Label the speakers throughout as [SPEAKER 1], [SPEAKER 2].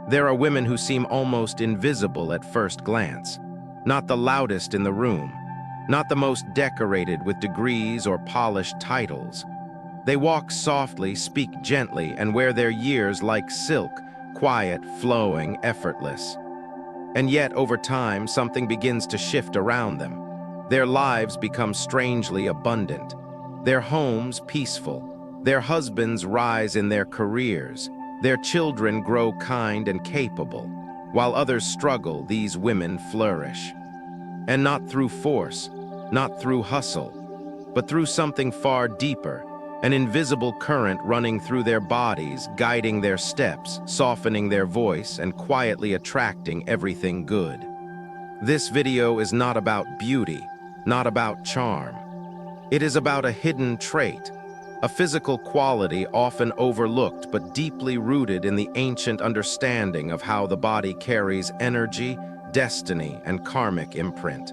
[SPEAKER 1] There are women who seem almost invisible at first glance, not the loudest in the room, not the most decorated with degrees or polished titles. They walk softly, speak gently, and wear their years like silk, quiet, flowing, effortless. And yet, over time, something begins to shift around them. Their lives become strangely abundant. Their homes peaceful. Their husbands rise in their careers. Their children grow kind and capable. While others struggle, these women flourish. And not through force, not through hustle, but through something far deeper, an invisible current running through their bodies, guiding their steps, softening their voice, and quietly attracting everything good. This video is not about beauty, not about charm. It is about a hidden trait, a physical quality often overlooked but deeply rooted in the ancient understanding of how the body carries energy, destiny, and karmic imprint.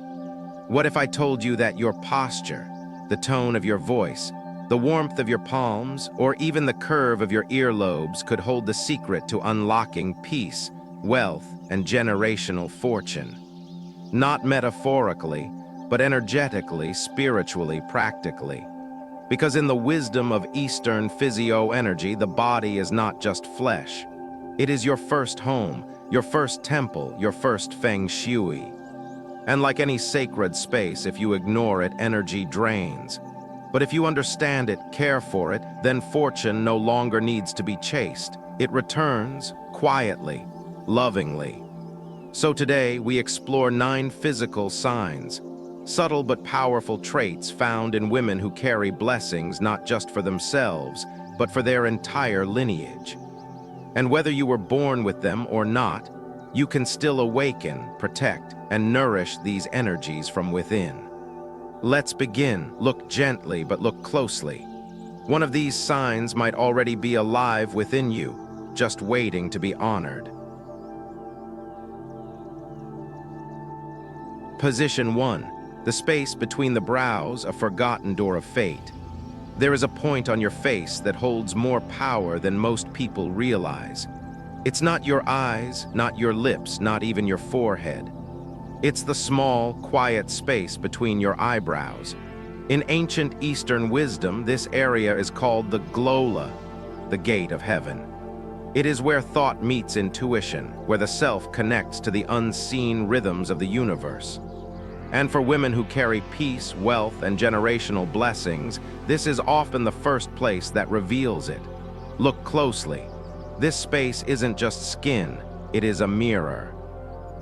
[SPEAKER 1] What if I told you that your posture, the tone of your voice, the warmth of your palms, or even the curve of your earlobes could hold the secret to unlocking peace, wealth, and generational fortune? Not metaphorically, but energetically, spiritually, practically. Because in the wisdom of Eastern physio-energy, the body is not just flesh. It is your first home, your first temple, your first Feng Shui. And like any sacred space, if you ignore it, energy drains. But if you understand it, care for it, then fortune no longer needs to be chased. It returns quietly, lovingly. So today, we explore 9 physical signs, subtle but powerful traits found in women who carry blessings not just for themselves, but for their entire lineage. And whether you were born with them or not, you can still awaken, protect, and nourish these energies from within. Let's begin. Look gently, but look closely. One of these signs might already be alive within you, just waiting to be honored. Position 1. The space between the brows, a forgotten door of fate. There is a point on your face that holds more power than most people realize. It's not your eyes, not your lips, not even your forehead. It's the small, quiet space between your eyebrows. In ancient Eastern wisdom, this area is called the glola, the gate of heaven. It is where thought meets intuition, where the self connects to the unseen rhythms of the universe. And for women who carry peace, wealth, and generational blessings, this is often the first place that reveals it. Look closely. This space isn't just skin, it is a mirror.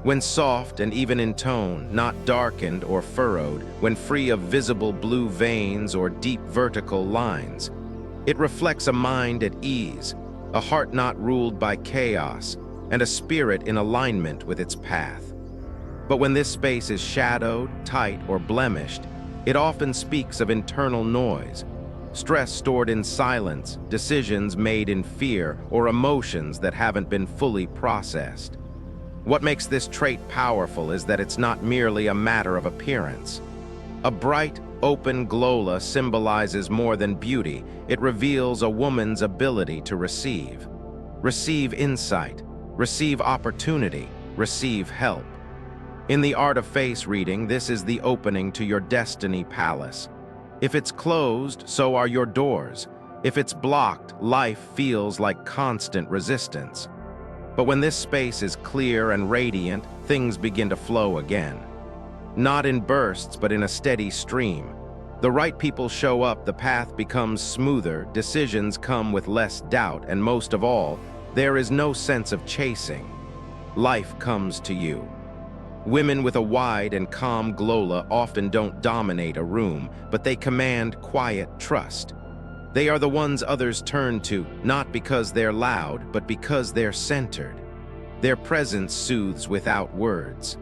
[SPEAKER 1] When soft and even in tone, not darkened or furrowed, when free of visible blue veins or deep vertical lines, it reflects a mind at ease, a heart not ruled by chaos, and a spirit in alignment with its path. But when this space is shadowed, tight, or blemished, it often speaks of internal noise, stress stored in silence, decisions made in fear, or emotions that haven't been fully processed. What makes this trait powerful is that it's not merely a matter of appearance. A bright, open glola symbolizes more than beauty. It reveals a woman's ability to receive. Receive insight, receive opportunity, receive help. In the art of face reading, this is the opening to your destiny palace. If it's closed, so are your doors. If it's blocked, life feels like constant resistance. But when this space is clear and radiant, things begin to flow again. Not in bursts, but in a steady stream. The right people show up, the path becomes smoother, decisions come with less doubt, and most of all, there is no sense of chasing. Life comes to you. Women with a wide and calm glola often don't dominate a room, but they command quiet trust. They are the ones others turn to, not because they're loud, but because they're centered. Their presence soothes without words.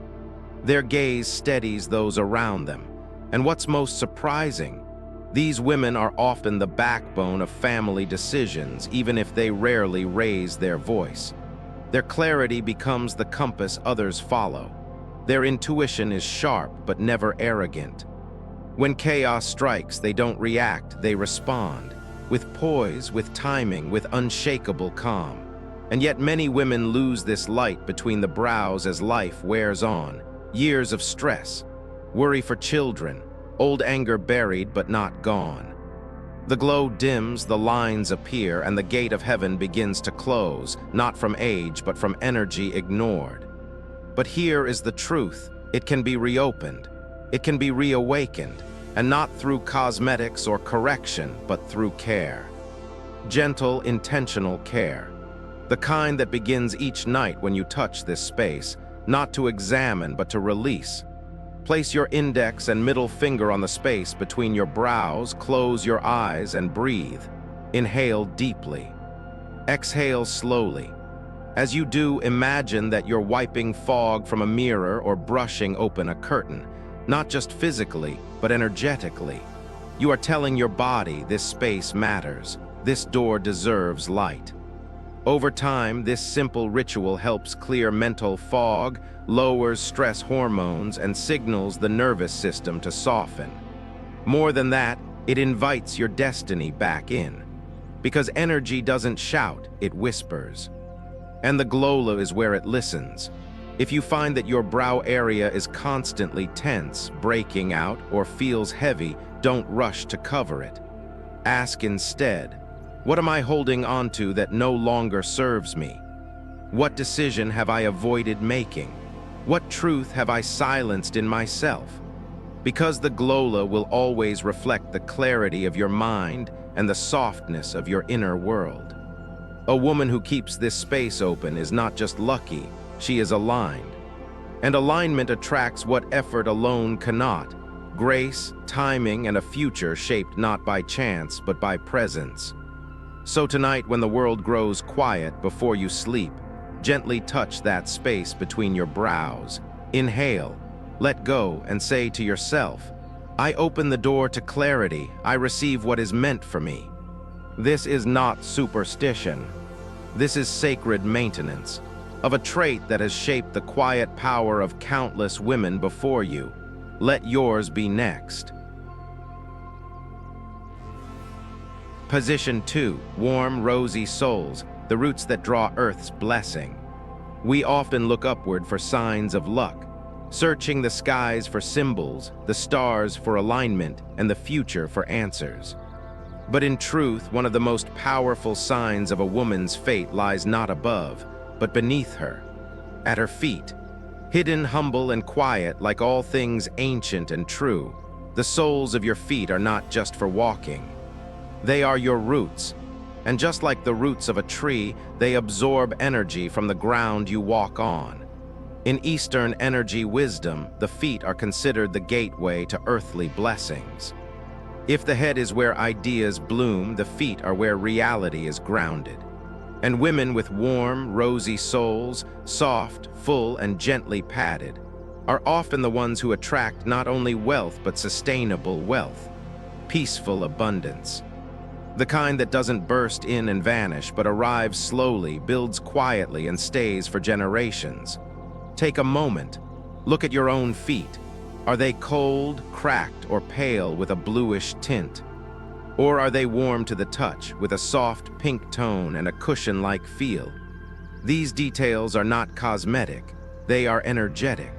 [SPEAKER 1] Their gaze steadies those around them. And what's most surprising, these women are often the backbone of family decisions, even if they rarely raise their voice. Their clarity becomes the compass others follow. Their intuition is sharp, but never arrogant. When chaos strikes, they don't react, they respond. With poise, with timing, with unshakable calm. And yet many women lose this light between the brows as life wears on. Years of stress, worry for children, old anger buried but not gone. The glow dims, the lines appear, and the gate of heaven begins to close, not from age but from energy ignored. But here is the truth. It can be reopened. It can be reawakened, and not through cosmetics or correction, but through care. Gentle, intentional care. The kind that begins each night when you touch this space, not to examine but to release. Place your index and middle finger on the space between your brows, close your eyes and breathe. Inhale deeply. Exhale slowly. As you do, imagine that you're wiping fog from a mirror or brushing open a curtain, not just physically, but energetically. You are telling your body this space matters. This door deserves light. Over time, this simple ritual helps clear mental fog, lowers stress hormones, and signals the nervous system to soften. More than that, it invites your destiny back in. Because energy doesn't shout, it whispers. And the glow is where it listens. If you find that your brow area is constantly tense, breaking out, or feels heavy, don't rush to cover it. Ask instead, what am I holding onto that no longer serves me? What decision have I avoided making? What truth have I silenced in myself? Because the glow will always reflect the clarity of your mind and the softness of your inner world. A woman who keeps this space open is not just lucky, she is aligned. And alignment attracts what effort alone cannot: grace, timing, and a future shaped not by chance but by presence. So tonight, when the world grows quiet before you sleep, gently touch that space between your brows. Inhale, let go, and say to yourself, I open the door to clarity. I receive what is meant for me. This is not superstition. This is sacred maintenance of a trait that has shaped the quiet power of countless women before you. Let yours be next. Position 2. Warm, rosy souls, the roots that draw Earth's blessing. We often look upward for signs of luck, searching the skies for symbols, the stars for alignment, and the future for answers. But in truth, one of the most powerful signs of a woman's fate lies not above, but beneath her, at her feet. Hidden, humble, and quiet, like all things ancient and true, the soles of your feet are not just for walking. They are your roots, and just like the roots of a tree, they absorb energy from the ground you walk on. In Eastern energy wisdom, the feet are considered the gateway to earthly blessings. If the head is where ideas bloom, the feet are where reality is grounded. And women with warm, rosy souls, soft, full, and gently padded, are often the ones who attract not only wealth but sustainable wealth, peaceful abundance. The kind that doesn't burst in and vanish, but arrives slowly, builds quietly, and stays for generations. Take a moment. Look at your own feet. Are they cold, cracked, or pale with a bluish tint? Or are they warm to the touch, with a soft pink tone and a cushion-like feel? These details are not cosmetic. They are energetic.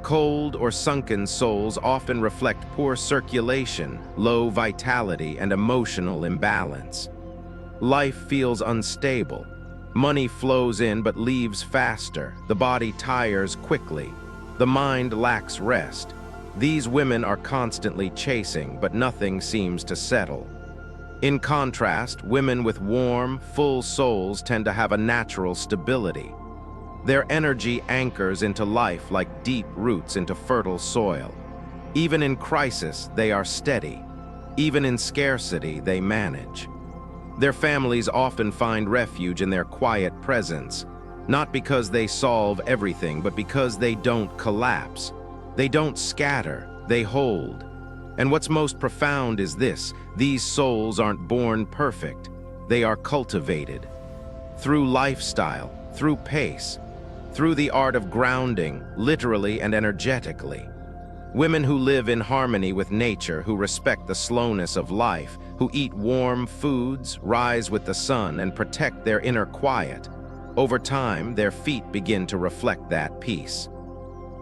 [SPEAKER 1] Cold or sunken souls often reflect poor circulation, low vitality, and emotional imbalance. Life feels unstable. Money flows in but leaves faster. The body tires quickly. The mind lacks rest. These women are constantly chasing, but nothing seems to settle. In contrast, women with warm, full souls tend to have a natural stability. Their energy anchors into life like deep roots into fertile soil. Even in crisis, they are steady. Even in scarcity, they manage. Their families often find refuge in their quiet presence, not because they solve everything, but because they don't collapse. They don't scatter, they hold. And what's most profound is this: these souls aren't born perfect. They are cultivated. Through lifestyle, through pace, through the art of grounding, literally and energetically. Women who live in harmony with nature, who respect the slowness of life, who eat warm foods, rise with the sun, and protect their inner quiet. Over time, their feet begin to reflect that peace.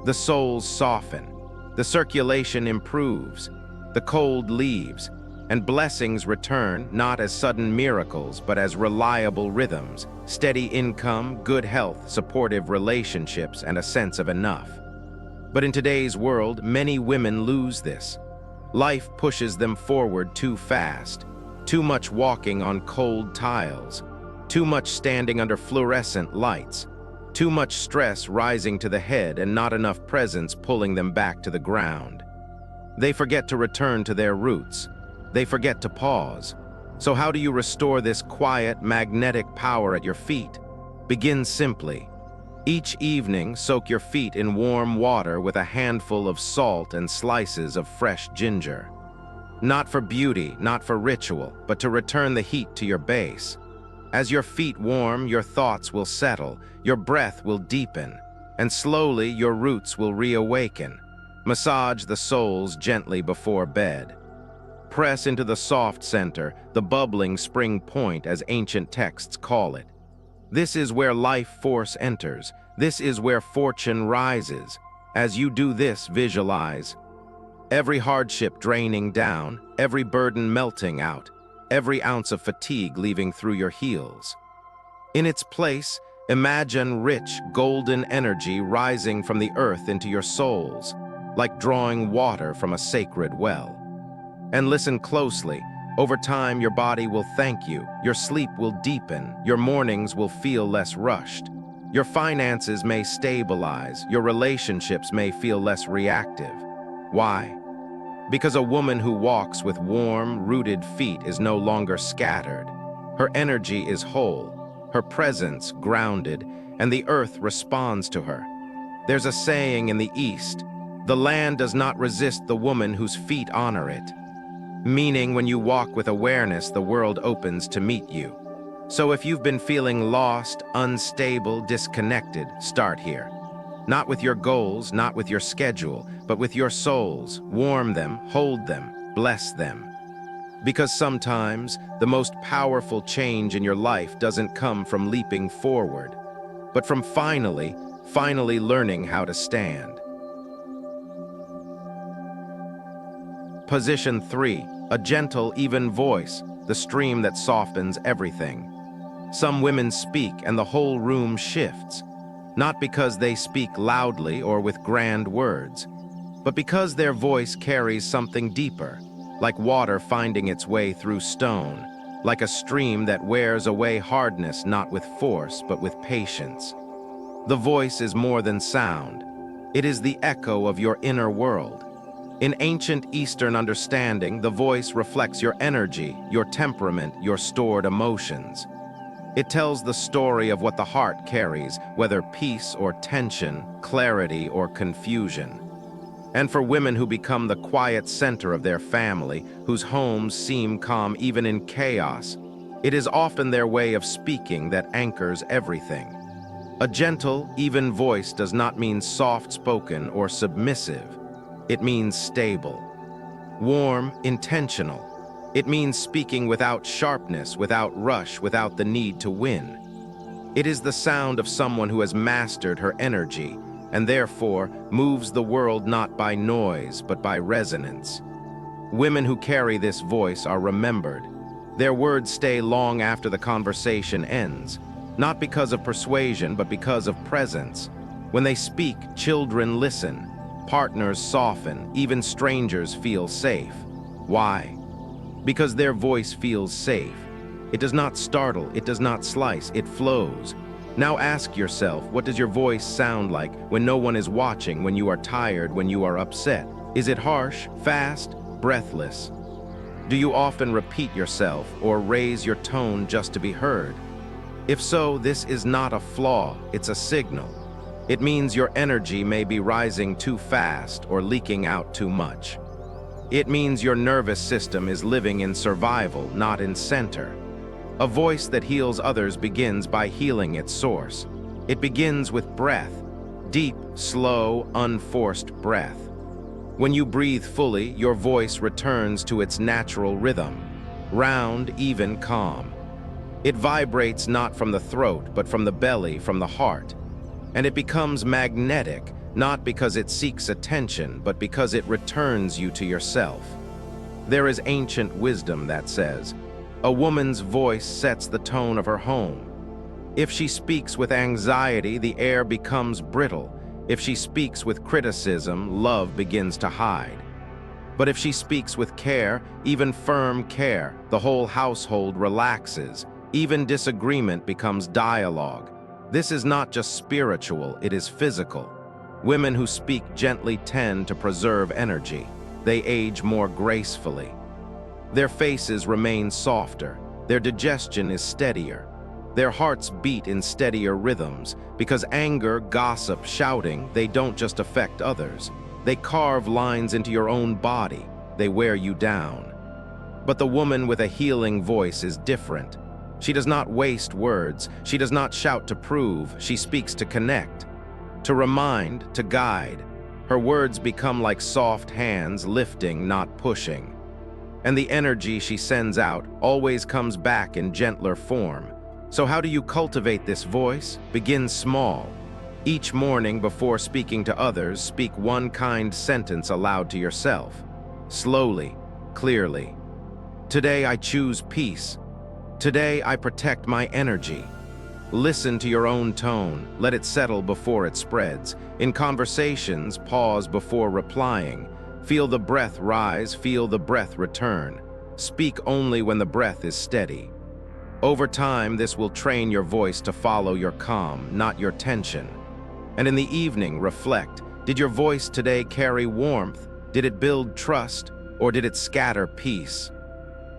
[SPEAKER 1] The soles soften, the circulation improves, the cold leaves, and blessings return not as sudden miracles but as reliable rhythms, steady income, good health, supportive relationships, and a sense of enough. But in today's world, many women lose this. Life pushes them forward too fast, too much walking on cold tiles, too much standing under fluorescent lights, too much stress rising to the head and not enough presence pulling them back to the ground. They forget to return to their roots. They forget to pause. So how do you restore this quiet, magnetic power at your feet? Begin simply. Each evening, soak your feet in warm water with a handful of salt and slices of fresh ginger. Not for beauty, not for ritual, but to return the heat to your base. As your feet warm, your thoughts will settle, your breath will deepen, and slowly your roots will reawaken. Massage the soles gently before bed. Press into the soft center, the bubbling spring point as ancient texts call it. This is where life force enters. This is where fortune rises. As you do this, visualize every hardship draining down, every burden melting out, every ounce of fatigue leaving through your heels. In its place, imagine rich, golden energy rising from the earth into your souls, like drawing water from a sacred well. And listen closely. Over time, your body will thank you, your sleep will deepen, your mornings will feel less rushed. Your finances may stabilize, your relationships may feel less reactive. Why? Because a woman who walks with warm, rooted feet is no longer scattered. Her energy is whole, her presence grounded, and the earth responds to her. There's a saying in the East, the land does not resist the woman whose feet honor it. Meaning when you walk with awareness, the world opens to meet you. So if you've been feeling lost, unstable, disconnected, start here. Not with your goals, not with your schedule, but with your souls. Warm them, hold them, bless them. Because sometimes the most powerful change in your life doesn't come from leaping forward, but from finally learning how to stand. Position 3, a gentle, even voice, the stream that softens everything. Some women speak and the whole room shifts, not because they speak loudly or with grand words, but because their voice carries something deeper, like water finding its way through stone, like a stream that wears away hardness not with force but with patience. The voice is more than sound. It is the echo of your inner world. In ancient Eastern understanding, the voice reflects your energy, your temperament, your stored emotions. It tells the story of what the heart carries, whether peace or tension, clarity or confusion. And for women who become the quiet center of their family, whose homes seem calm even in chaos, it is often their way of speaking that anchors everything. A gentle, even voice does not mean soft-spoken or submissive. It means stable, warm, intentional. It means speaking without sharpness, without rush, without the need to win. It is the sound of someone who has mastered her energy and therefore moves the world not by noise but by resonance. Women who carry this voice are remembered. Their words stay long after the conversation ends, not because of persuasion but because of presence. When they speak, children listen. Partners soften, even strangers feel safe. Why? Because their voice feels safe. It does not startle, it does not slice, it flows. Now ask yourself, what does your voice sound like when no one is watching, when you are tired, when you are upset? Is it harsh, fast, breathless? Do you often repeat yourself or raise your tone just to be heard? If so, this is not a flaw, it's a signal. It means your energy may be rising too fast or leaking out too much. It means your nervous system is living in survival, not in center. A voice that heals others begins by healing its source. It begins with breath, deep, slow, unforced breath. When you breathe fully, your voice returns to its natural rhythm, round, even, calm. It vibrates not from the throat, but from the belly, from the heart. And it becomes magnetic, not because it seeks attention, but because it returns you to yourself. There is ancient wisdom that says, a woman's voice sets the tone of her home. If she speaks with anxiety, the air becomes brittle. If she speaks with criticism, love begins to hide. But if she speaks with care, even firm care, the whole household relaxes. Even disagreement becomes dialogue. This is not just spiritual, it is physical. Women who speak gently tend to preserve energy. They age more gracefully. Their faces remain softer. Their digestion is steadier. Their hearts beat in steadier rhythms, because anger, gossip, shouting, they don't just affect others. They carve lines into your own body. They wear you down. But the woman with a healing voice is different. She does not waste words. She does not shout to prove. She speaks to connect, to remind, to guide. Her words become like soft hands, lifting, not pushing. And the energy she sends out always comes back in gentler form. So how do you cultivate this voice? Begin small. Each morning before speaking to others, speak one kind sentence aloud to yourself. Slowly, clearly. Today I choose peace. Today I protect my energy. Listen to your own tone. Let it settle before it spreads. In conversations, pause before replying. Feel the breath rise, feel the breath return. Speak only when the breath is steady. Over time, this will train your voice to follow your calm, not your tension. And in the evening, reflect. Did your voice today carry warmth? Did it build trust? Or did it scatter peace?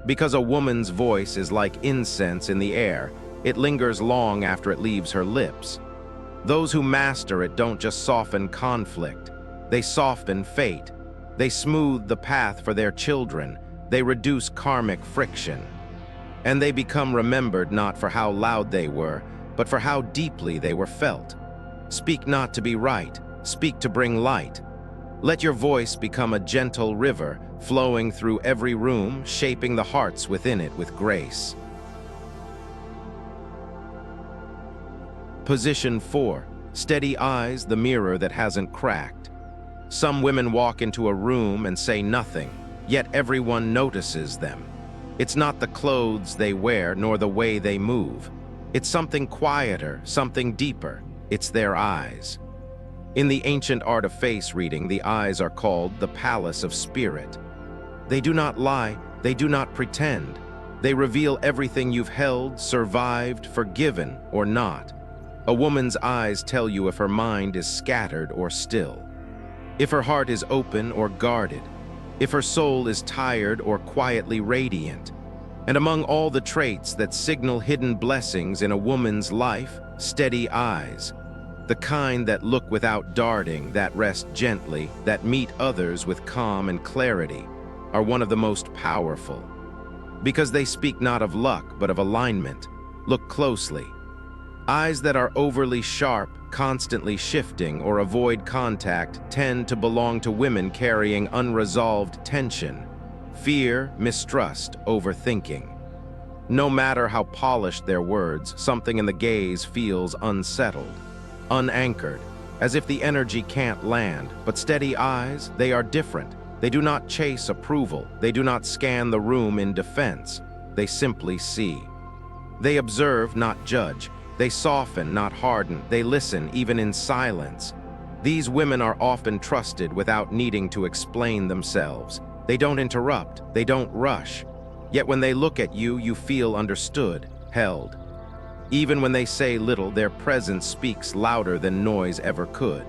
[SPEAKER 1] Because a woman's voice is like incense in the air. It lingers long after it leaves her lips. Those who master it don't just soften conflict. They soften fate. They smooth the path for their children. They reduce karmic friction. And they become remembered not for how loud they were, but for how deeply they were felt. Speak not to be right. Speak to bring light. Let your voice become a gentle river, flowing through every room, shaping the hearts within it with grace. Position 4. Steady eyes, the mirror that hasn't cracked. Some women walk into a room and say nothing, yet everyone notices them. It's not the clothes they wear, nor the way they move. It's something quieter, something deeper. It's their eyes. In the ancient art of face reading, the eyes are called the palace of spirit. They do not lie, they do not pretend. They reveal everything you've held, survived, forgiven, or not. A woman's eyes tell you if her mind is scattered or still, if her heart is open or guarded, if her soul is tired or quietly radiant. And among all the traits that signal hidden blessings in a woman's life, steady eyes, the kind that look without darting, that rest gently, that meet others with calm and clarity, are one of the most powerful. Because they speak not of luck, but of alignment. Look closely. Eyes that are overly sharp, constantly shifting, or avoid contact tend to belong to women carrying unresolved tension, fear, mistrust, overthinking. No matter how polished their words, something in the gaze feels unsettled, unanchored, as if the energy can't land. But steady eyes, they are different. They do not chase approval. They do not scan the room in defense. They simply see. They observe, not judge. They soften, not harden. They listen, even in silence. These women are often trusted without needing to explain themselves. They don't interrupt. They don't rush. Yet when they look at you, you feel understood, held. Even when they say little, their presence speaks louder than noise ever could.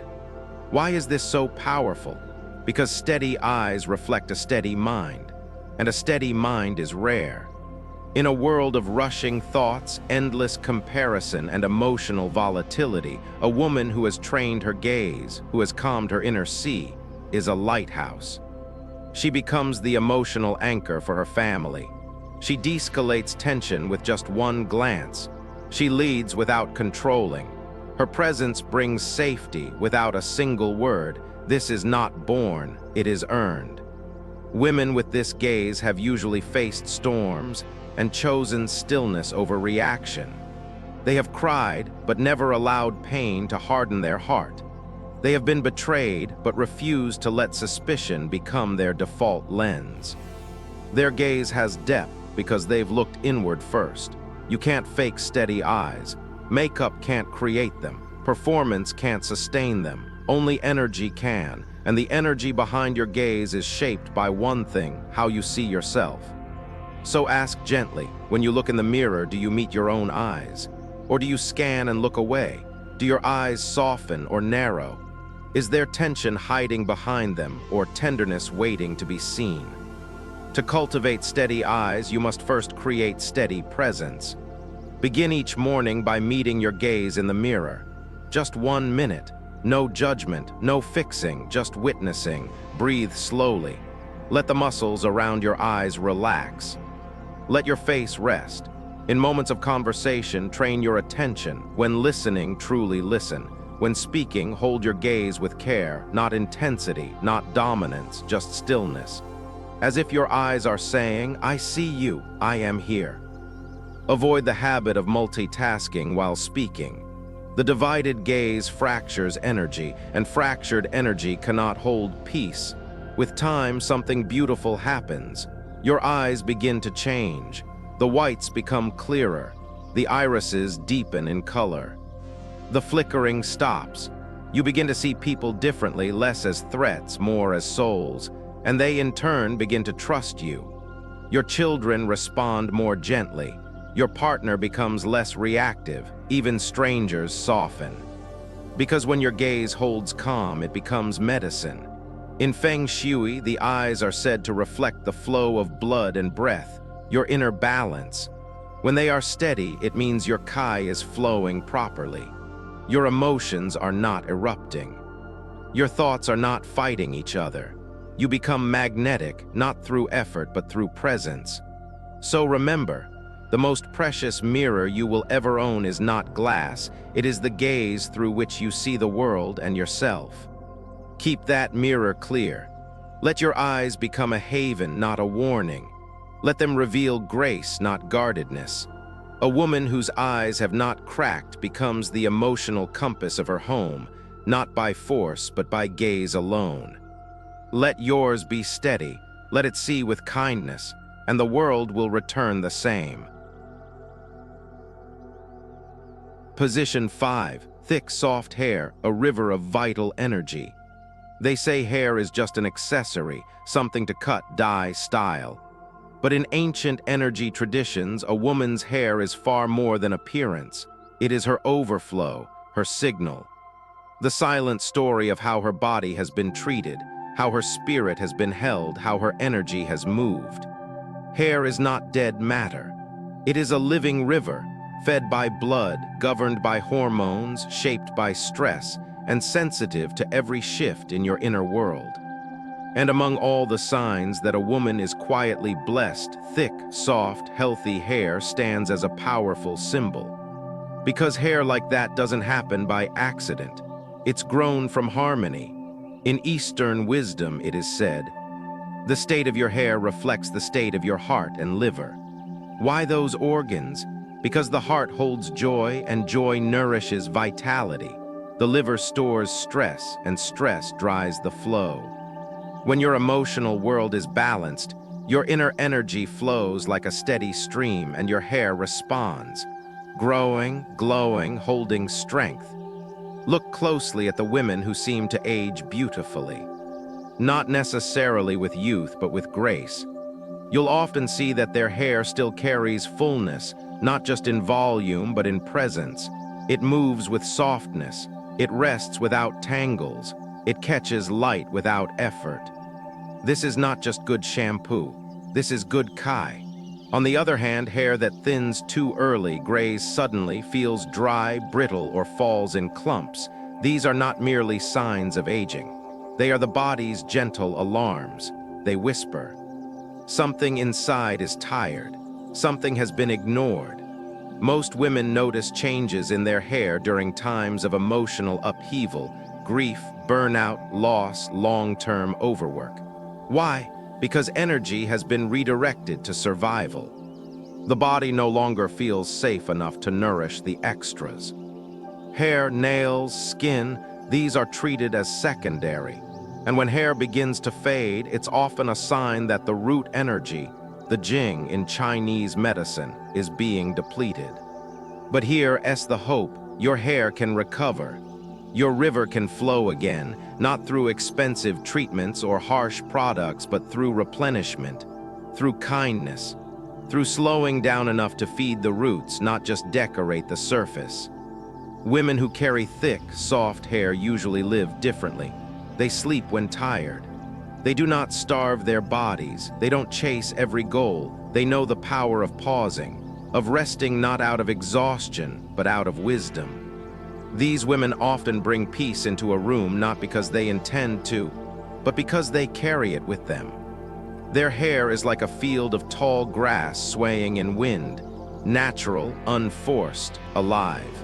[SPEAKER 1] Why is this so powerful? Because steady eyes reflect a steady mind, and a steady mind is rare. In a world of rushing thoughts, endless comparison, and emotional volatility, a woman who has trained her gaze, who has calmed her inner sea, is a lighthouse. She becomes the emotional anchor for her family. She de-escalates tension with just one glance. She leads without controlling. Her presence brings safety without a single word. This is not born, it is earned. Women with this gaze have usually faced storms, and chosen stillness over reaction. They have cried, but never allowed pain to harden their heart. They have been betrayed, but refused to let suspicion become their default lens. Their gaze has depth because they've looked inward first. You can't fake steady eyes. Makeup can't create them. Performance can't sustain them. Only energy can, and the energy behind your gaze is shaped by one thing: how you see yourself. So ask gently, when you look in the mirror, do you meet your own eyes? Or do you scan and look away? Do your eyes soften or narrow? Is there tension hiding behind them, or tenderness waiting to be seen? To cultivate steady eyes, you must first create steady presence. Begin each morning by meeting your gaze in the mirror. Just 1 minute. No judgment, no fixing, just witnessing. Breathe slowly. Let the muscles around your eyes relax. Let your face rest. In moments of conversation, train your attention. When listening, truly listen. When speaking, hold your gaze with care, not intensity, not dominance, just stillness. As if your eyes are saying, "I see you, I am here." Avoid the habit of multitasking while speaking. The divided gaze fractures energy, and fractured energy cannot hold peace. With time, something beautiful happens. Your eyes begin to change. The whites become clearer. The irises deepen in color. The flickering stops. You begin to see people differently, less as threats, more as souls, and they in turn begin to trust you. Your children respond more gently. Your partner becomes less reactive. Even strangers soften. Because when your gaze holds calm, it becomes medicine. In Feng Shui, the eyes are said to reflect the flow of blood and breath, your inner balance. When they are steady, it means your Kai is flowing properly. Your emotions are not erupting. Your thoughts are not fighting each other. You become magnetic, not through effort, but through presence. So remember, the most precious mirror you will ever own is not glass. It is the gaze through which you see the world and yourself. Keep that mirror clear. Let your eyes become a haven, not a warning. Let them reveal grace, not guardedness. A woman whose eyes have not cracked becomes the emotional compass of her home, not by force, but by gaze alone. Let yours be steady. Let it see with kindness, and the world will return the same. Position 5. Thick, soft hair, a river of vital energy. They say hair is just an accessory, something to cut, dye, style. But in ancient energy traditions, a woman's hair is far more than appearance. It is her overflow, her signal. The silent story of how her body has been treated, how her spirit has been held, how her energy has moved. Hair is not dead matter. It is a living river, fed by blood, governed by hormones, shaped by stress, and sensitive to every shift in your inner world. And among all the signs that a woman is quietly blessed, thick, soft, healthy hair stands as a powerful symbol. Because hair like that doesn't happen by accident. It's grown from harmony. In Eastern wisdom, it is said, the state of your hair reflects the state of your heart and liver. Why those organs? Because the heart holds joy, and joy nourishes vitality. The liver stores stress, and stress dries the flow. When your emotional world is balanced, your inner energy flows like a steady stream, and your hair responds, growing, glowing, holding strength. Look closely at the women who seem to age beautifully. Not necessarily with youth, but with grace. You'll often see that their hair still carries fullness, not just in volume, but in presence. It moves with softness. It rests without tangles. It catches light without effort. This is not just good shampoo. This is good Kai. On the other hand, hair that thins too early, grays suddenly, feels dry, brittle, or falls in clumps. These are not merely signs of aging. They are the body's gentle alarms. They whisper. Something inside is tired. Something has been ignored. Most women notice changes in their hair during times of emotional upheaval, grief, burnout, loss, long-term overwork. Why? Because energy has been redirected to survival. The body no longer feels safe enough to nourish the extras. Hair, nails, skin, these are treated as secondary. And when hair begins to fade, it's often a sign that the root energy, the jing in Chinese medicine, is being depleted. But here's the hope: your hair can recover. Your river can flow again, not through expensive treatments or harsh products, but through replenishment, through kindness, through slowing down enough to feed the roots, not just decorate the surface. Women who carry thick, soft hair usually live differently. They sleep when tired. They do not starve their bodies. They don't chase every goal. They know the power of pausing, of resting not out of exhaustion, but out of wisdom. These women often bring peace into a room not because they intend to, but because they carry it with them. Their hair is like a field of tall grass swaying in wind, natural, unforced, alive.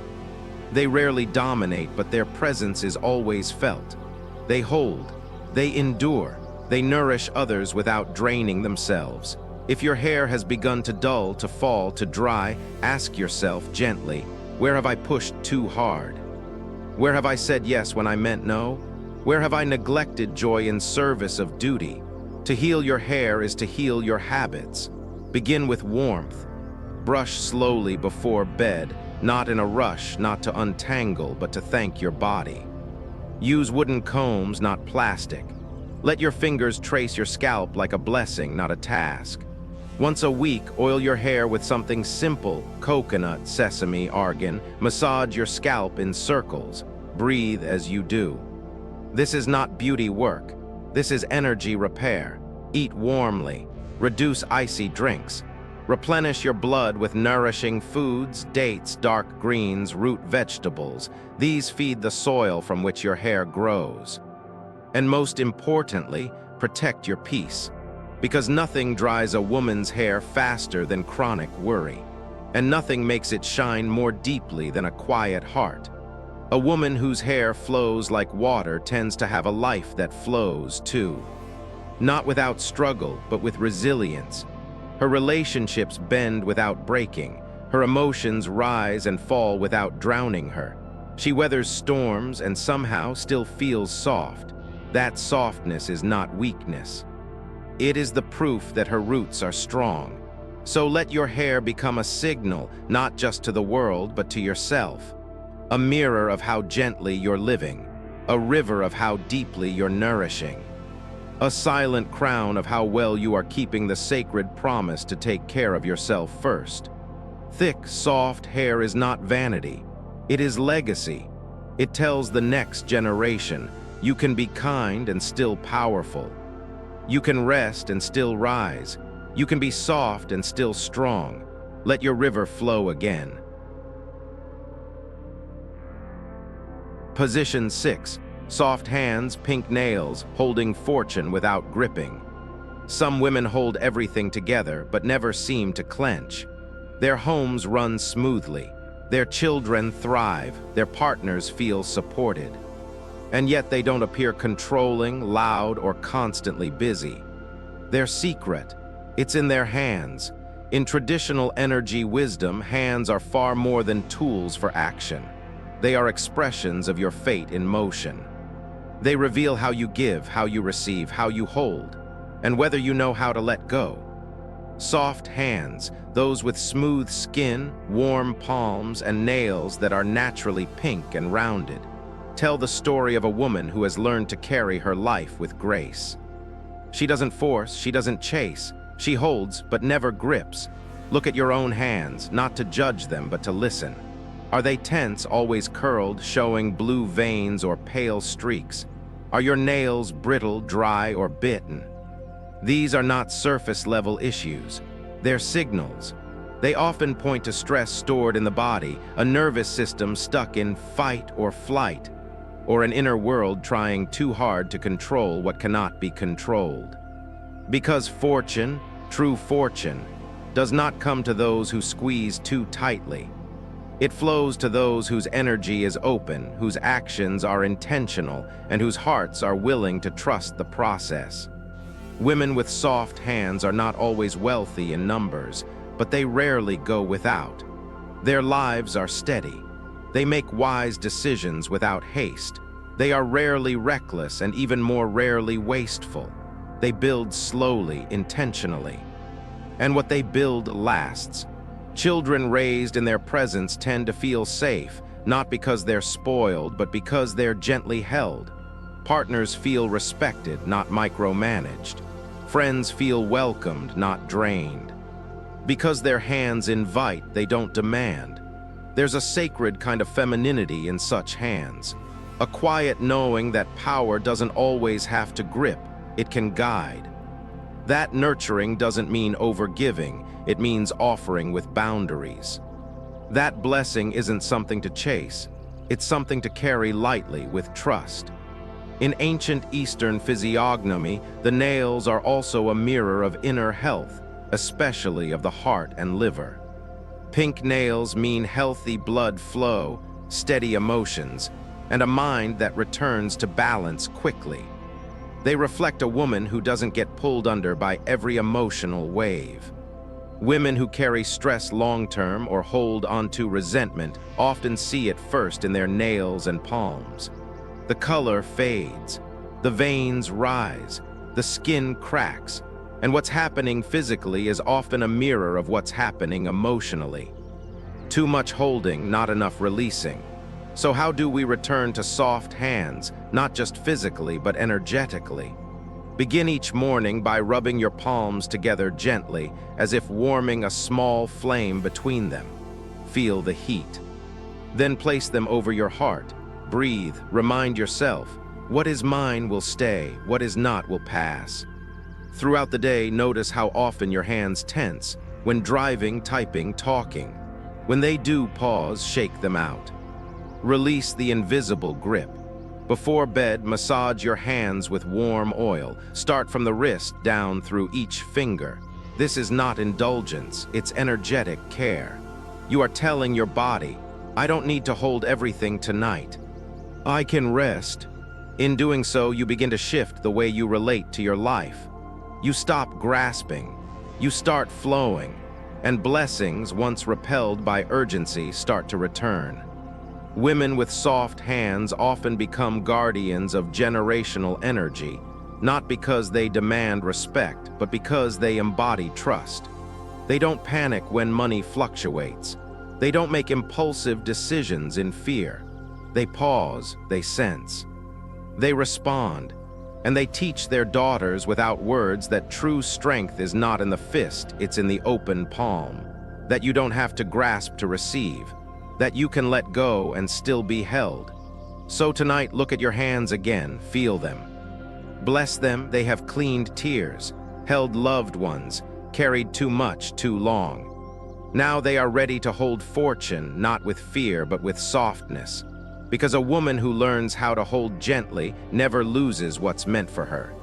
[SPEAKER 1] They rarely dominate, but their presence is always felt. They hold, they endure, they nourish others without draining themselves. If your hair has begun to dull, to fall, to dry, ask yourself gently, where have I pushed too hard? Where have I said yes when I meant no? Where have I neglected joy in service of duty? To heal your hair is to heal your habits. Begin with warmth. Brush slowly before bed, not in a rush, not to untangle, but to thank your body. Use wooden combs, not plastic. Let your fingers trace your scalp like a blessing, not a task. Once a week, oil your hair with something simple: coconut, sesame, argan. Massage your scalp in circles. Breathe as you do. This is not beauty work. This is energy repair. Eat warmly. Reduce icy drinks. Replenish your blood with nourishing foods: dates, dark greens, root vegetables. These feed the soil from which your hair grows. And most importantly, protect your peace. Because nothing dries a woman's hair faster than chronic worry. And nothing makes it shine more deeply than a quiet heart. A woman whose hair flows like water tends to have a life that flows too. Not without struggle, but with resilience. Her relationships bend without breaking. Her emotions rise and fall without drowning her. She weathers storms and somehow still feels soft. That softness is not weakness. It is the proof that her roots are strong. So let your hair become a signal, not just to the world, but to yourself. A mirror of how gently you're living. A river of how deeply you're nourishing. A silent crown of how well you are keeping the sacred promise to take care of yourself first. Thick, soft hair is not vanity. It is legacy. It tells the next generation, you can be kind and still powerful. You can rest and still rise. You can be soft and still strong. Let your river flow again. Position 6. Soft hands, pink nails, holding fortune without gripping. Some women hold everything together but never seem to clench. Their homes run smoothly. Their children thrive. Their partners feel supported. And yet they don't appear controlling, loud, or constantly busy. Their secret, it's in their hands. In traditional energy wisdom, hands are far more than tools for action. They are expressions of your fate in motion. They reveal how you give, how you receive, how you hold, and whether you know how to let go. Soft hands, those with smooth skin, warm palms, and nails that are naturally pink and rounded, tell the story of a woman who has learned to carry her life with grace. She doesn't force, she doesn't chase. She holds, but never grips. Look at your own hands, not to judge them, but to listen. Are they tense, always curled, showing blue veins or pale streaks? Are your nails brittle, dry, or bitten? These are not surface-level issues. They're signals. They often point to stress stored in the body, a nervous system stuck in fight or flight, or an inner world trying too hard to control what cannot be controlled. Because fortune, true fortune, does not come to those who squeeze too tightly. It flows to those whose energy is open, whose actions are intentional, and whose hearts are willing to trust the process. Women with soft hands are not always wealthy in numbers, but they rarely go without. Their lives are steady. They make wise decisions without haste. They are rarely reckless and even more rarely wasteful. They build slowly, intentionally. And what they build lasts. Children raised in their presence tend to feel safe, not because they're spoiled, but because they're gently held. Partners feel respected, not micromanaged. Friends feel welcomed, not drained. Because their hands invite, they don't demand. There's a sacred kind of femininity in such hands. A quiet knowing that power doesn't always have to grip, it can guide. That nurturing doesn't mean overgiving, it means offering with boundaries. That blessing isn't something to chase, it's something to carry lightly with trust. In ancient Eastern physiognomy, the nails are also a mirror of inner health, especially of the heart and liver. Pink nails mean healthy blood flow, steady emotions, and a mind that returns to balance quickly. They reflect a woman who doesn't get pulled under by every emotional wave. Women who carry stress long-term or hold onto resentment often see it first in their nails and palms. The color fades, the veins rise, the skin cracks, and what's happening physically is often a mirror of what's happening emotionally. Too much holding, not enough releasing. So how do we return to soft hands, not just physically, but energetically? Begin each morning by rubbing your palms together gently, as if warming a small flame between them. Feel the heat. Then place them over your heart. Breathe, remind yourself, what is mine will stay, what is not will pass. Throughout the day, notice how often your hands tense, when driving, typing, talking. When they do pause, shake them out. Release the invisible grip. Before bed, massage your hands with warm oil. Start from the wrist down through each finger. This is not indulgence, it's energetic care. You are telling your body, I don't need to hold everything tonight. I can rest. In doing so, you begin to shift the way you relate to your life. You stop grasping. You start flowing. And blessings, once repelled by urgency, start to return. Women with soft hands often become guardians of generational energy, not because they demand respect, but because they embody trust. They don't panic when money fluctuates. They don't make impulsive decisions in fear. They pause, they sense. They respond, and they teach their daughters without words that true strength is not in the fist, it's in the open palm. That you don't have to grasp to receive. That you can let go and still be held. So tonight, look at your hands again, feel them. Bless them, they have cleaned tears, held loved ones, carried too much too long. Now they are ready to hold fortune, not with fear, but with softness. Because a woman who learns how to hold gently never loses what's meant for her.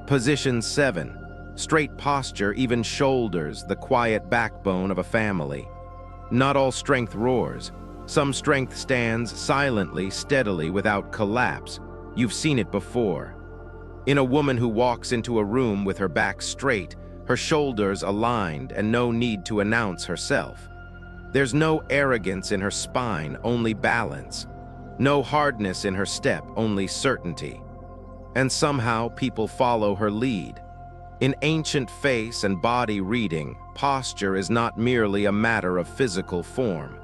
[SPEAKER 1] Position 7. Straight posture, even shoulders, the quiet backbone of a family. Not all strength roars. Some strength stands silently, steadily, without collapse. You've seen it before. In a woman who walks into a room with her back straight, her shoulders aligned, and no need to announce herself. There's no arrogance in her spine, only balance. No hardness in her step, only certainty. And somehow people follow her lead. In ancient face and body reading, posture is not merely a matter of physical form.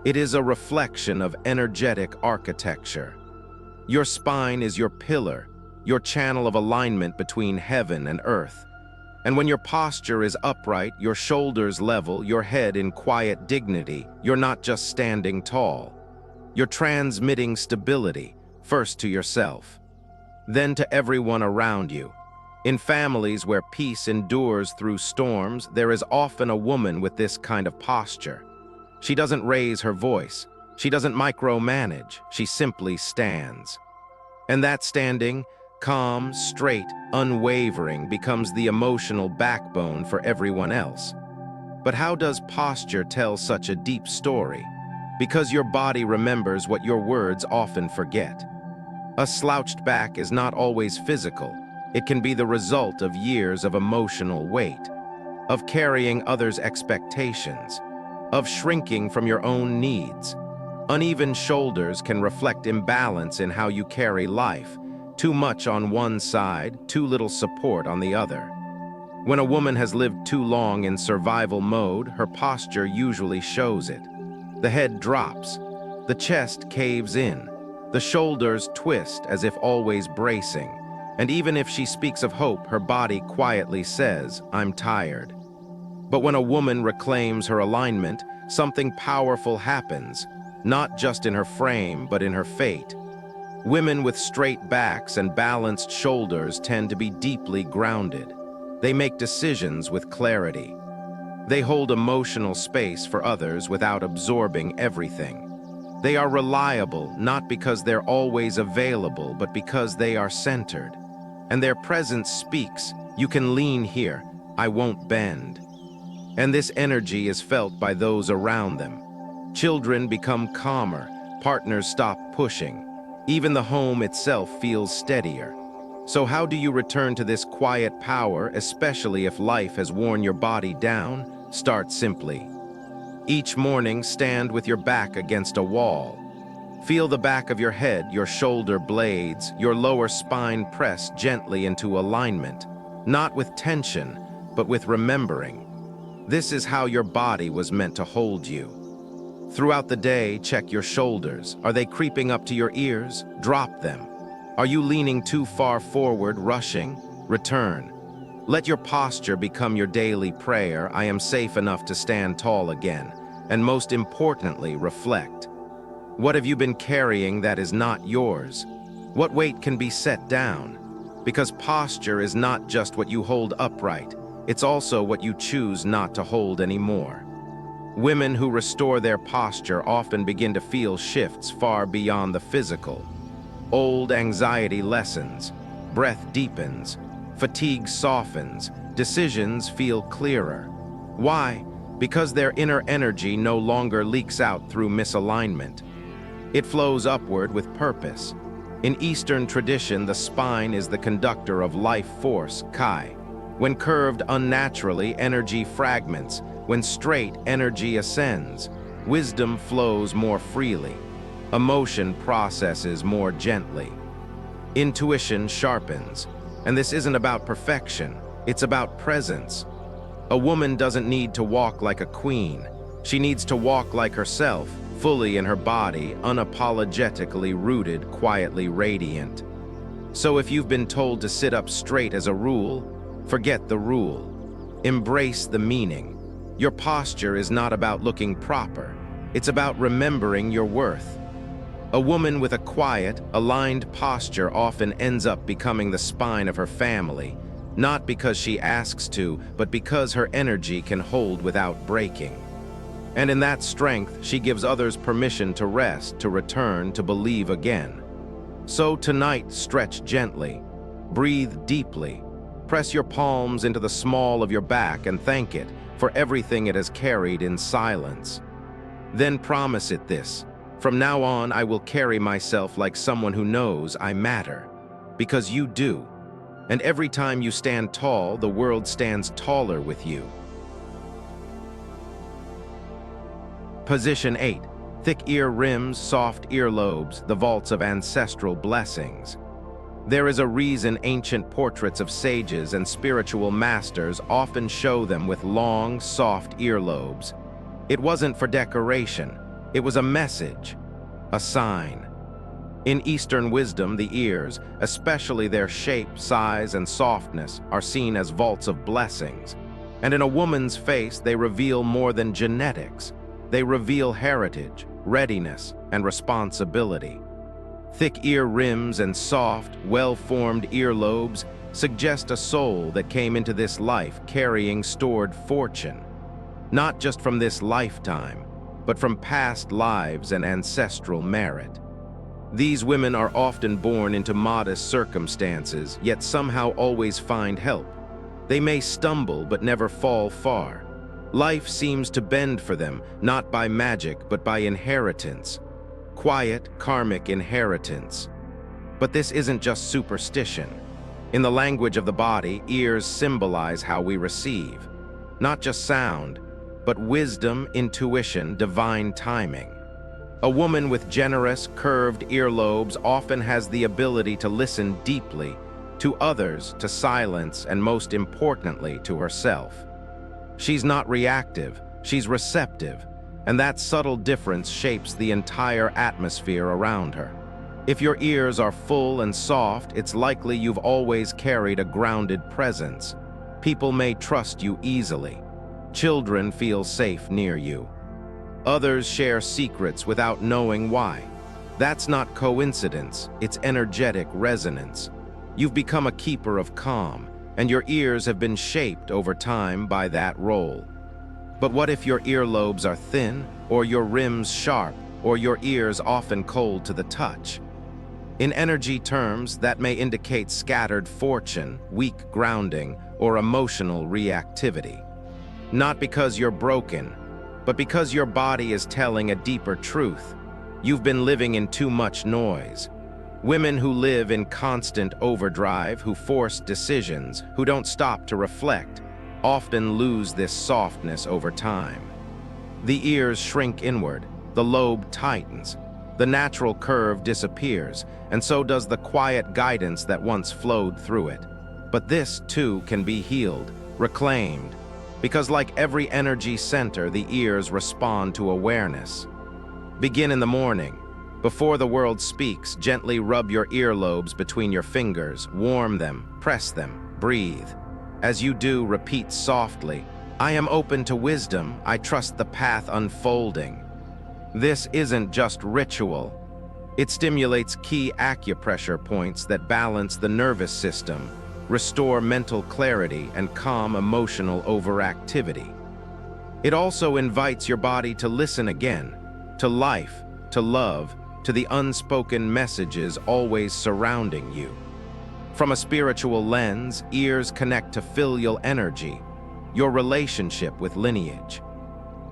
[SPEAKER 1] It is a reflection of energetic architecture. Your spine is your pillar, your channel of alignment between heaven and earth. And when your posture is upright, your shoulders level, your head in quiet dignity, you're not just standing tall. You're transmitting stability, first to yourself, then to everyone around you. In families where peace endures through storms, there is often a woman with this kind of posture. She doesn't raise her voice. She doesn't micromanage. She simply stands. And that standing, calm, straight, unwavering, becomes the emotional backbone for everyone else. But how does posture tell such a deep story? Because your body remembers what your words often forget. A slouched back is not always physical. It can be the result of years of emotional weight, of carrying others' expectations, of shrinking from your own needs. Uneven shoulders can reflect imbalance in how you carry life, too much on one side, too little support on the other. When a woman has lived too long in survival mode, her posture usually shows it. The head drops, the chest caves in, the shoulders twist as if always bracing, and even if she speaks of hope, her body quietly says, "I'm tired." But when a woman reclaims her alignment, something powerful happens, not just in her frame, but in her fate. Women with straight backs and balanced shoulders tend to be deeply grounded. They make decisions with clarity. They hold emotional space for others without absorbing everything. They are reliable, not because they're always available, but because they are centered. And their presence speaks, "You can lean here, I won't bend." And this energy is felt by those around them. Children become calmer, partners stop pushing. Even the home itself feels steadier. So how do you return to this quiet power, especially if life has worn your body down? Start simply. Each morning, stand with your back against a wall. Feel the back of your head, your shoulder blades, your lower spine press gently into alignment, not with tension, but with remembering. This is how your body was meant to hold you. Throughout the day, check your shoulders. Are they creeping up to your ears? Drop them. Are you leaning too far forward, rushing? Return. Let your posture become your daily prayer. "I am safe enough to stand tall again." And most importantly, reflect. What have you been carrying that is not yours? What weight can be set down? Because posture is not just what you hold upright, it's also what you choose not to hold anymore. Women who restore their posture often begin to feel shifts far beyond the physical. Old anxiety lessens, breath deepens, fatigue softens, decisions feel clearer. Why? Because their inner energy no longer leaks out through misalignment. It flows upward with purpose. In Eastern tradition, the spine is the conductor of life force, Kai. When curved unnaturally, energy fragments. When straight, energy ascends. Wisdom flows more freely. Emotion processes more gently. Intuition sharpens. And this isn't about perfection, it's about presence. A woman doesn't need to walk like a queen. She needs to walk like herself, fully in her body, unapologetically rooted, quietly radiant. So if you've been told to sit up straight as a rule, forget the rule. Embrace the meaning. Your posture is not about looking proper. It's about remembering your worth. A woman with a quiet, aligned posture often ends up becoming the spine of her family, not because she asks to, but because her energy can hold without breaking. And in that strength, she gives others permission to rest, to return, to believe again. So tonight, stretch gently, breathe deeply, press your palms into the small of your back and thank it for everything it has carried in silence. Then promise it this: from now on, I will carry myself like someone who knows I matter, because you do. And every time you stand tall, the world stands taller with you. Position 8. Thick ear rims, soft earlobes, the vaults of ancestral blessings. There is a reason ancient portraits of sages and spiritual masters often show them with long, soft earlobes. It wasn't for decoration, it was a message, a sign. In Eastern wisdom, the ears, especially their shape, size, and softness, are seen as vaults of blessings. And in a woman's face, they reveal more than genetics. They reveal heritage, readiness, and responsibility. Thick ear rims and soft, well-formed earlobes suggest a soul that came into this life carrying stored fortune, not just from this lifetime, but from past lives and ancestral merit. These women are often born into modest circumstances, yet somehow always find help. They may stumble but never fall far. Life seems to bend for them, not by magic, but by inheritance. Quiet, karmic inheritance. But this isn't just superstition. In the language of the body, ears symbolize how we receive, not just sound, but wisdom, intuition, divine timing. A woman with generous, curved earlobes often has the ability to listen deeply to others, to silence, and most importantly, to herself. She's not reactive, she's receptive, and that subtle difference shapes the entire atmosphere around her. If your ears are full and soft, it's likely you've always carried a grounded presence. People may trust you easily. Children feel safe near you. Others share secrets without knowing why. That's not coincidence, it's energetic resonance. You've become a keeper of calm, and your ears have been shaped over time by that role. But what if your earlobes are thin, or your rims sharp, or your ears often cold to the touch? In energy terms, that may indicate scattered fortune, weak grounding, or emotional reactivity. Not because you're broken, but because your body is telling a deeper truth. You've been living in too much noise. Women who live in constant overdrive, who force decisions, who don't stop to reflect, often lose this softness over time. The ears shrink inward, the lobe tightens, the natural curve disappears, and so does the quiet guidance that once flowed through it. But this, too, can be healed, reclaimed, because like every energy center, the ears respond to awareness. Begin in the morning. Before the world speaks, gently rub your earlobes between your fingers, warm them, press them, breathe. As you do, repeat softly, "I am open to wisdom, I trust the path unfolding." This isn't just ritual. It stimulates key acupressure points that balance the nervous system, restore mental clarity, and calm emotional overactivity. It also invites your body to listen again, to life, to love, to the unspoken messages always surrounding you. From a spiritual lens, ears connect to filial energy, your relationship with lineage.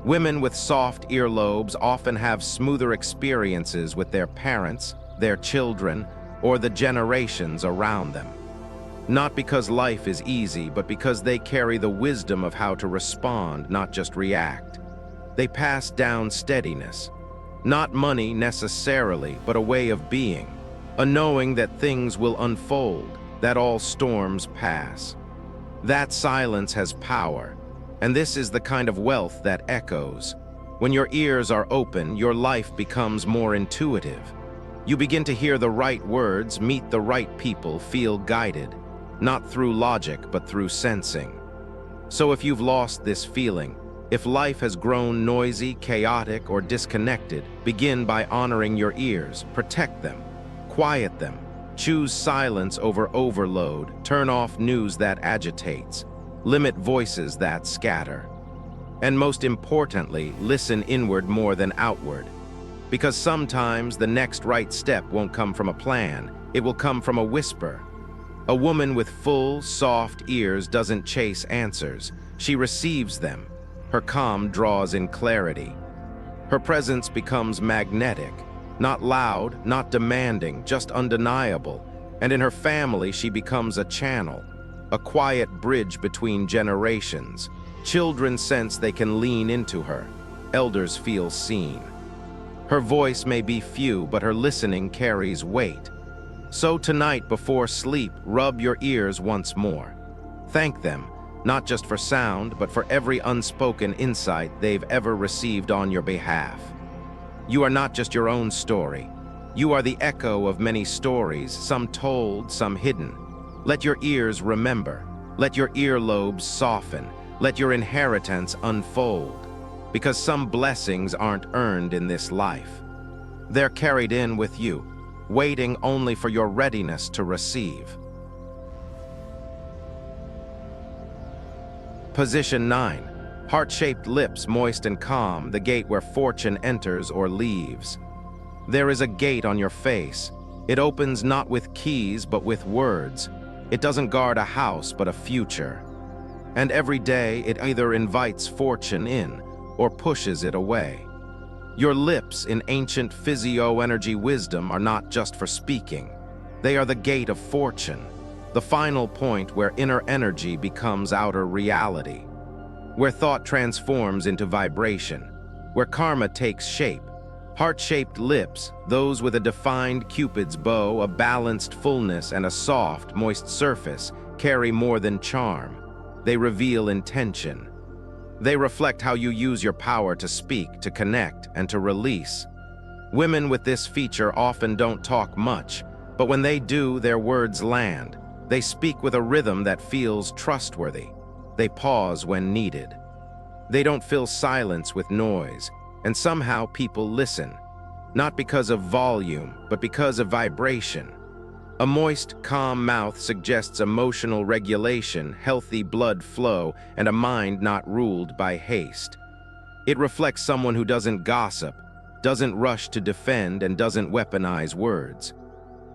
[SPEAKER 1] Women with soft earlobes often have smoother experiences with their parents, their children, or the generations around them. Not because life is easy, but because they carry the wisdom of how to respond, not just react. They pass down steadiness. Not money necessarily, but a way of being. A knowing that things will unfold, that all storms pass. That silence has power, and this is the kind of wealth that echoes. When your ears are open, your life becomes more intuitive. You begin to hear the right words, meet the right people, feel guided, not through logic, but through sensing. So if you've lost this feeling, if life has grown noisy, chaotic, or disconnected, begin by honoring your ears, protect them, quiet them, choose silence over overload, turn off news that agitates, limit voices that scatter. And most importantly, listen inward more than outward. Because sometimes the next right step won't come from a plan, it will come from a whisper. A woman with full, soft ears doesn't chase answers, she receives them. Her calm draws in clarity. Her presence becomes magnetic, not loud, not demanding, just undeniable. And in her family, she becomes a channel, a quiet bridge between generations. Children sense they can lean into her. Elders feel seen. Her voice may be few, but her listening carries weight. So tonight, before sleep, rub your ears once more. Thank them, not just for sound, but for every unspoken insight they've ever received on your behalf. You are not just your own story. You are the echo of many stories, some told, some hidden. Let your ears remember. Let your earlobes soften. Let your inheritance unfold. Because some blessings aren't earned in this life. They're carried in with you, waiting only for your readiness to receive. Position 9. Heart-shaped lips, moist and calm, the gate where fortune enters or leaves. There is a gate on your face. It opens not with keys, but with words. It doesn't guard a house, but a future. And every day, it either invites fortune in, or pushes it away. Your lips, in ancient physio-energy wisdom, are not just for speaking. They are the gate of fortune, the final point where inner energy becomes outer reality, where thought transforms into vibration, where karma takes shape. Heart-shaped lips, those with a defined Cupid's bow, a balanced fullness, and a soft, moist surface, carry more than charm. They reveal intention. They reflect how you use your power to speak, to connect, and to release. Women with this feature often don't talk much, but when they do, their words land. They speak with a rhythm that feels trustworthy. They pause when needed. They don't fill silence with noise, and somehow people listen, not because of volume, but because of vibration. A moist, calm mouth suggests emotional regulation, healthy blood flow, and a mind not ruled by haste. It reflects someone who doesn't gossip, doesn't rush to defend, and doesn't weaponize words.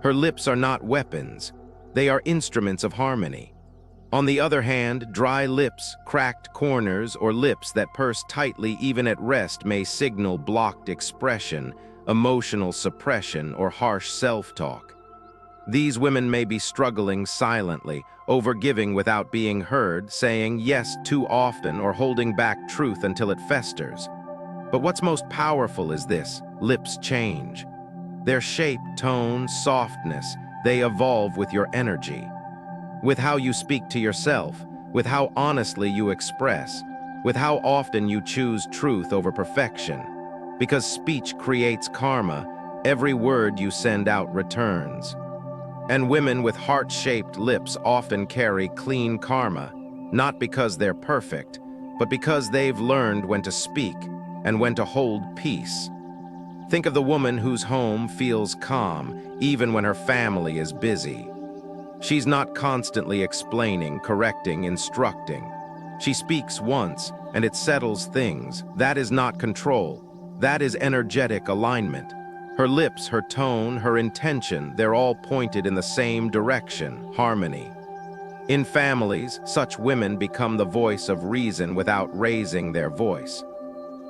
[SPEAKER 1] Her lips are not weapons. They are instruments of harmony. On the other hand, dry lips, cracked corners, or lips that purse tightly even at rest may signal blocked expression, emotional suppression, or harsh self-talk. These women may be struggling silently, overgiving without being heard, saying yes too often, or holding back truth until it festers. But what's most powerful is this: lips change. Their shape, tone, softness, they evolve with your energy. With how you speak to yourself, with how honestly you express, with how often you choose truth over perfection. Because speech creates karma, every word you send out returns. And women with heart-shaped lips often carry clean karma, not because they're perfect, but because they've learned when to speak and when to hold peace. Think of the woman whose home feels calm, even when her family is busy. She's not constantly explaining, correcting, instructing. She speaks once, and it settles things. That is not control. That is energetic alignment. Her lips, her tone, her intention, they're all pointed in the same direction: harmony. In families, such women become the voice of reason without raising their voice.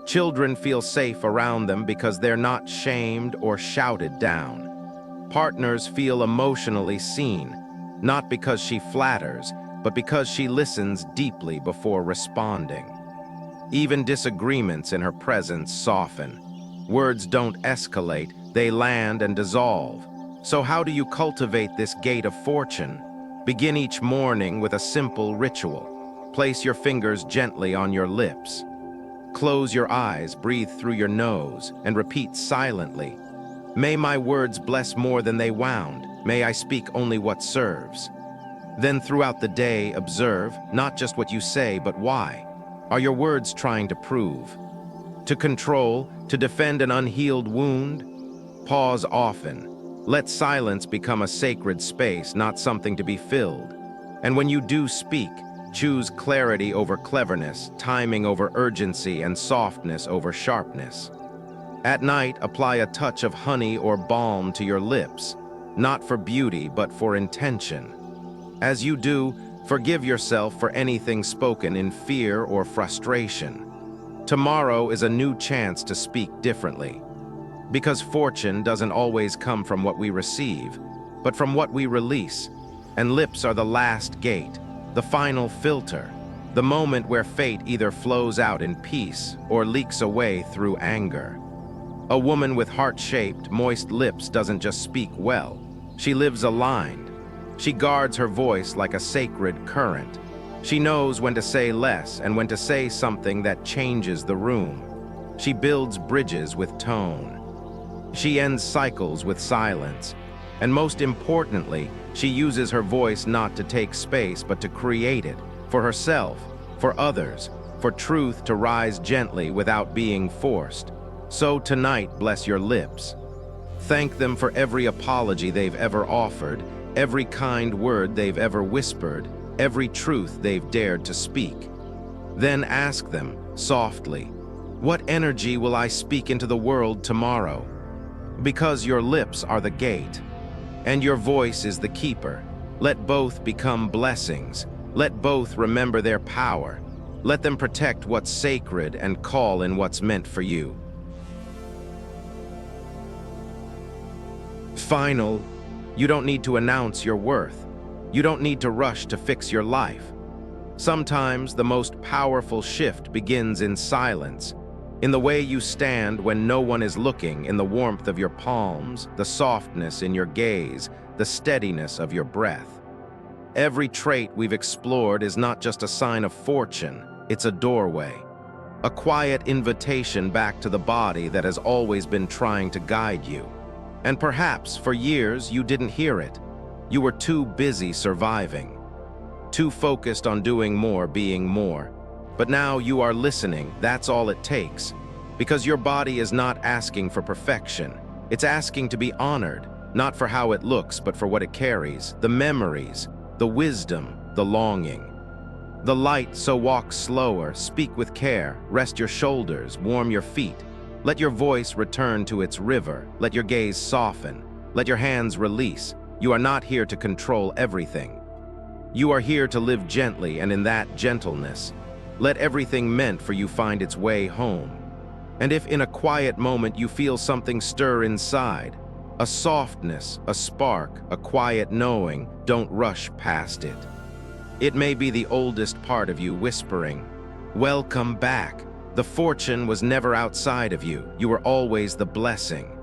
[SPEAKER 1] Children feel safe around them because they're not shamed or shouted down. Partners feel emotionally seen, not because she flatters, but because she listens deeply before responding. Even disagreements in her presence soften. Words don't escalate, they land and dissolve. So how do you cultivate this gate of fortune? Begin each morning with a simple ritual. Place your fingers gently on your lips. Close your eyes, breathe through your nose, and repeat silently: "May my words bless more than they wound. May I speak only what serves." Then throughout the day, observe not just what you say, but why. Are your words trying to prove? To control? To defend an unhealed wound? Pause often. Let silence become a sacred space, not something to be filled. And when you do speak, choose clarity over cleverness, timing over urgency, and softness over sharpness. At night, apply a touch of honey or balm to your lips, not for beauty, but for intention. As you do, forgive yourself for anything spoken in fear or frustration. Tomorrow is a new chance to speak differently. Because fortune doesn't always come from what we receive, but from what we release. And lips are the last gate, the final filter, the moment where fate either flows out in peace or leaks away through anger. A woman with heart-shaped, moist lips doesn't just speak well. She lives aligned. She guards her voice like a sacred current. She knows when to say less and when to say something that changes the room. She builds bridges with tone. She ends cycles with silence. And most importantly, she uses her voice not to take space, but to create it, for herself, for others, for truth to rise gently without being forced. So tonight, bless your lips. Thank them for every apology they've ever offered, every kind word they've ever whispered, every truth they've dared to speak. Then ask them, softly, what energy will I speak into the world tomorrow? Because your lips are the gate, and your voice is the keeper. Let both become blessings. Let both remember their power. Let them protect what's sacred and call in what's meant for you. Final, you don't need to announce your worth. You don't need to rush to fix your life. Sometimes the most powerful shift begins in silence, in the way you stand when no one is looking, in the warmth of your palms, the softness in your gaze, the steadiness of your breath. Every trait we've explored is not just a sign of fortune, it's a doorway. A quiet invitation back to the body that has always been trying to guide you. And perhaps, for years, you didn't hear it. You were too busy surviving, too focused on doing more, being more. But now you are listening, that's all it takes. Because your body is not asking for perfection. It's asking to be honored, not for how it looks, but for what it carries, the memories, the wisdom, the longing. The light, so walk slower, speak with care, rest your shoulders, warm your feet. Let your voice return to its river, let your gaze soften, let your hands release. You are not here to control everything. You are here to live gently, and in that gentleness, let everything meant for you find its way home. And if in a quiet moment you feel something stir inside, a softness, a spark, a quiet knowing, don't rush past it. It may be the oldest part of you whispering, "Welcome back. The fortune was never outside of you. You were always the blessing."